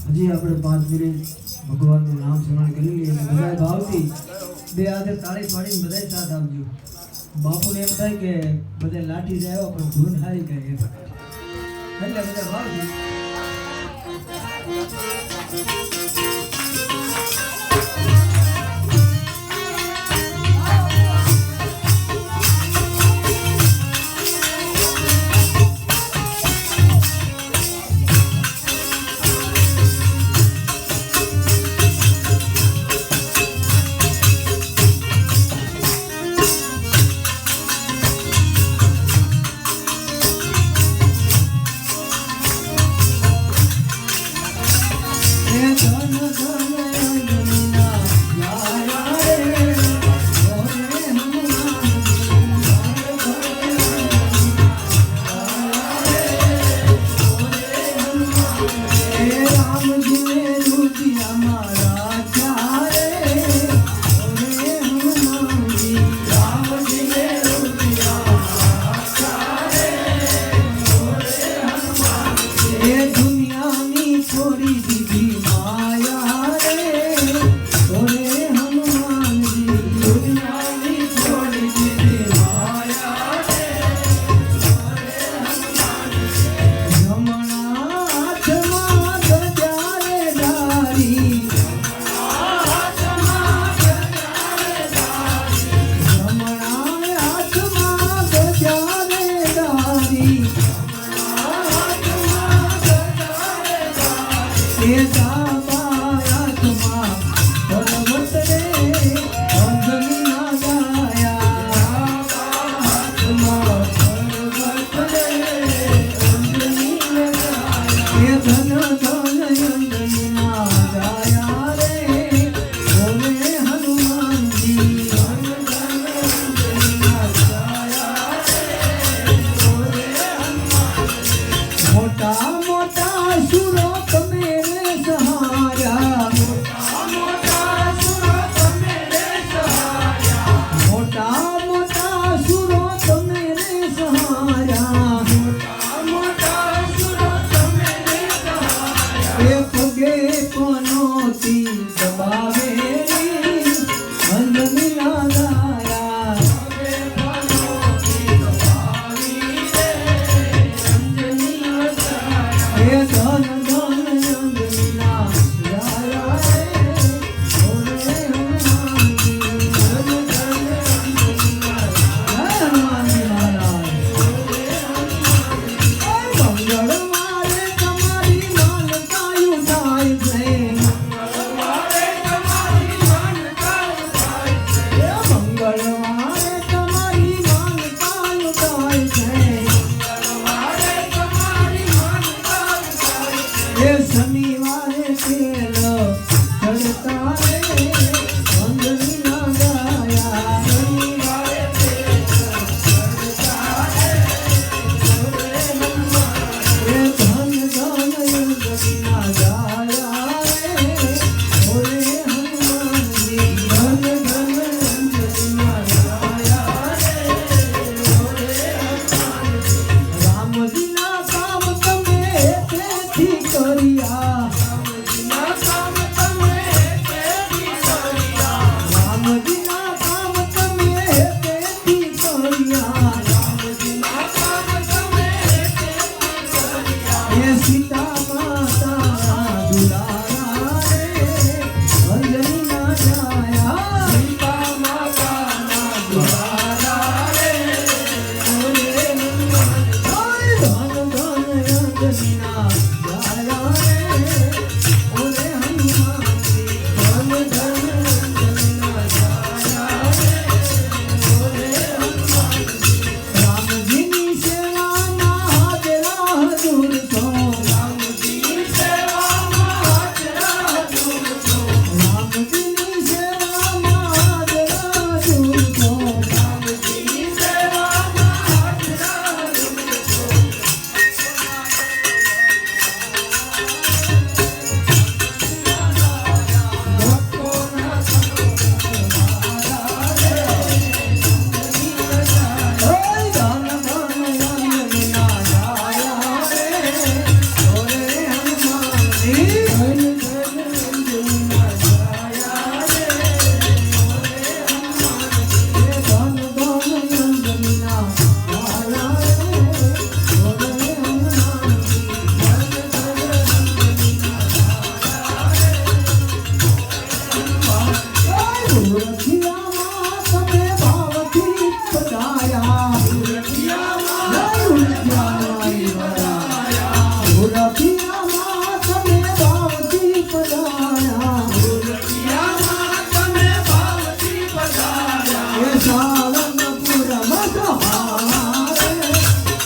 હજી આપણે 5 મિનિટ ભગવાનનું નામ સ્મરણ કરી લઈએ અને બધા ભાવથી બે હાથે તાળી પાડીને બધાય સાથ આપજો. બાપુને એમ થાય કે બધે લાઠી જાય પણ ધૂન હારી ગઈ એટલે બધા ભાવથી શનિવારે તેલ ચડતા રે અંજની ના ગાયા શનિવારે તેલ ચડતા રે એ ધન ધન અંજની ના ગાયા રે ઓરે હનુમાનજી ધન ધન અંજની ના ગાયા રે ઓરે હનુમાનજી રામજીના કામ તમે તેથી કર્યા રામજીના કામ તમે તેથી કર્યા રામજીના કામ તમે તેથી કર્યા રામજીના કામ તમે તેથી કર્યા એ સીતા માતા દુલારા રે અંજની ના જાયા સીતા માતા દુલારા રે ઓરે હનુમાનજી ધન ધન અંજની ના ગાયા રે ઓરે હનુમાનજી ધન ધન અંજની ના ગાયા રે ઓરે હનુમાનજી રામજીની સેવામાં હાજરા હજુર છો રામજીની સેવામાં હાજરા હજુર છો રામજીની સેવામાં હાજરા હજુર છો રામજીની સેવામાં હાજરા હજુર છો ભક્તોના સંતોષ રે ઓય ધન ધન અંજની ના ગાયા રે ઓરે હનુમાનજી ધન ધન અંજની ના ગાયા રે ઓરે હનુમાનજી ધન ધન અંજની ના ગાયા રે ઓરે હનુમાનજી ધન ધન અંજની ના ગુરખિયામાં તમે ભાવથી પધાર્યા ગુરખિયામાં તમે ભાવથી પધાર્યા એ સાળંગપુરમાં સહારે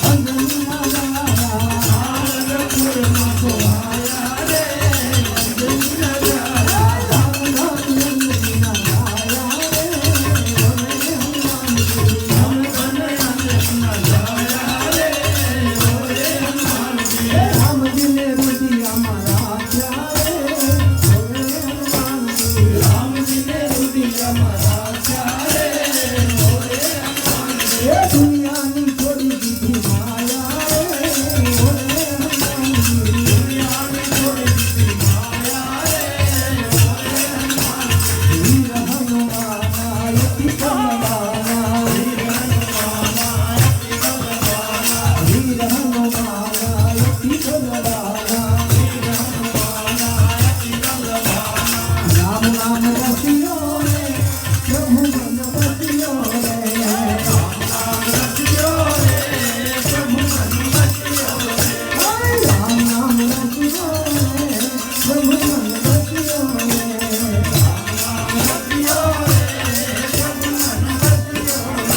અંજની ના ગાયા સાળંગપુરમાં સહાયા રે અંજની ના ગાયા અંજની ના ગાયા રે ઓરે હનુમાનજી ધન ધન અંજની ના ગાયા રે ઓરે હનુમાનજી રામજીને રુદિયામાં રાખ્યા રે ઓરે હનુમાનજી રામજીને રુદિયામાં રાખ્યા રે ઓરે હનુમાનજી એ દુનિયાની છોડી દીધી માયા રે ઓરે હનુમાનજી દુનિયાની છોડી દીધી માયા રે ઓરે હનુમાનજી વીર હનુમાના યતિ કમલાના વીર હનુમાના યતિ કમલાના વીર હનુમાના યતિ કમલાના વીર હનુમાના યતિ કમલાના રામ નામ રસિયો રે પ્રભુ મન બસિયો રે રામ નામ રસિયો રે પ્રભુ મન બસિયો રે રામ નામ રસિયો રે પ્રભુ મન બસિયો રે રામ નામ રસિયો રે પ્રભુ મન બસિયો રે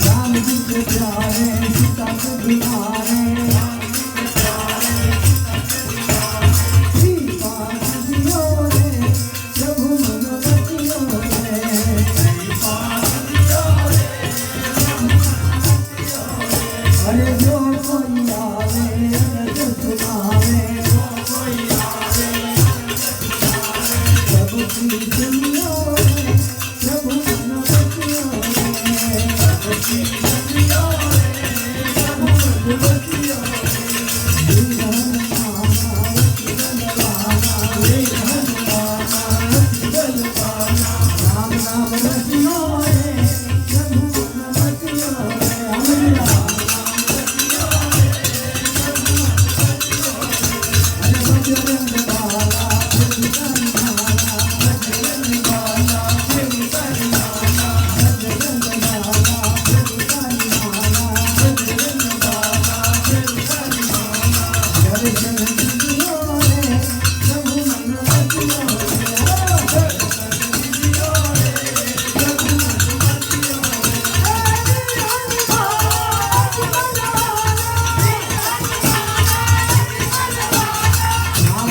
राम जी के प्यारे सीता के दुलारे सीता जियो रे प्रभु मन बसियो रे सीता जियो रे अरे जो कोई आवे अरे जो सुनावे जो कोई आवे प्रभु की दुनिया रे प्रभु मन बसियो रे प्रभु की दुनिया रे प्रभु मन बसियो रे वीर हनुमाना यति बलवाना वीर हनुमाना यति बलवाना राम नाम रसियो रे प्रभु मन बसियो रे हमें राम नाम रसियो रे प्रभु मन बसियो रे अरे बजरंग बाला फिर करनाना बजरंग बाला फिर करनाना बजरंग बाला फिर करनाना बजरंग बाला फिर करनाना दर्शन दियो रे प्रभु मन बसियो रे दर्शन दियो रे प्रभु मन बसियो रे राम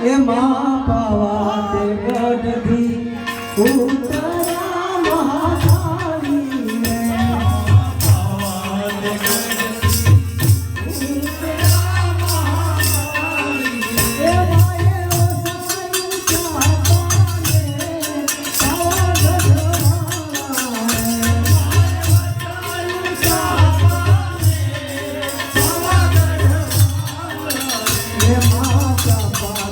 એ માં પાવા તે ગઢથી ઉતરા મહાકાળી રે પાવા તે ગઢથી ઉતરા મહાકાળી એ માયરો સાયું ચાપાને પાવા ગઢવાળા ચાપાને પાવા ગઢવાળા એ માં ચાપા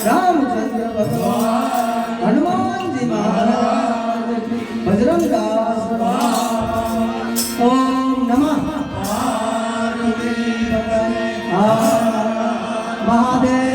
रामचंद्र भगवान हनुमान जी महाराज बजरंग दास ओम नमः महादेव